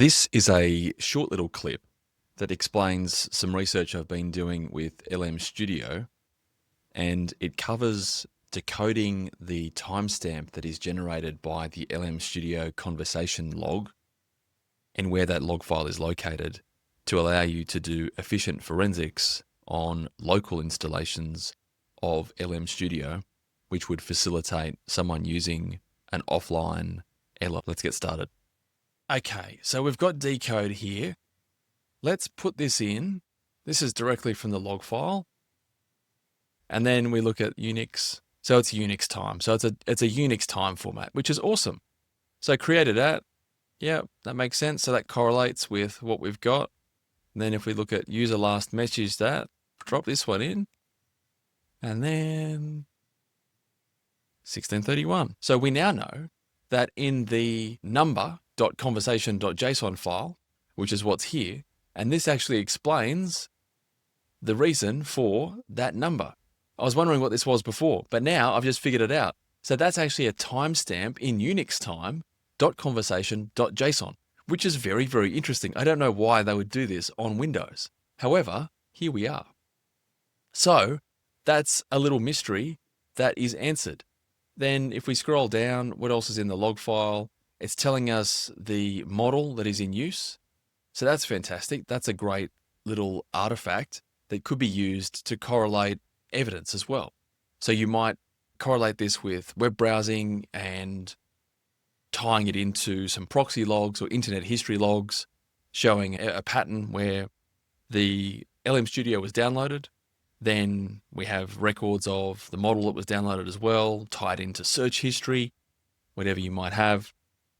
This is a short little clip that explains some research I've been doing with LM Studio, and it covers decoding the timestamp that is generated by the LM Studio conversation log and where that log file is located to allow you to do efficient forensics on local installations of LM Studio, which would facilitate someone using an offline LM. Let's get started. Okay, so we've got decode here. Let's put this in. This is directly from the log file. And then we look at Unix. So it's Unix time. So it's a Unix time format, which is awesome. So created at, yeah, that makes sense. So that correlates with what we've got. And then if we look at user last message that, drop this one in. And then 1631. So we now know that in the number.conversation.json file, which is what's here, and this actually explains the reason for that number. I was wondering what this was before, but now I've just figured it out. So that's actually a timestamp in Unix time.conversation.json, which is very, very interesting. I don't know why they would do this on Windows. However, here we are. So that's a little mystery that is answered. Then if we scroll down, what else is in the log file? It's telling us the model that is in use. So that's fantastic. That's a great little artifact that could be used to correlate evidence as well. So you might correlate this with web browsing and tying it into some proxy logs or internet history logs, showing a pattern where the LM Studio was downloaded. Then we have records of the model that was downloaded as well, tied into search history, whatever you might have.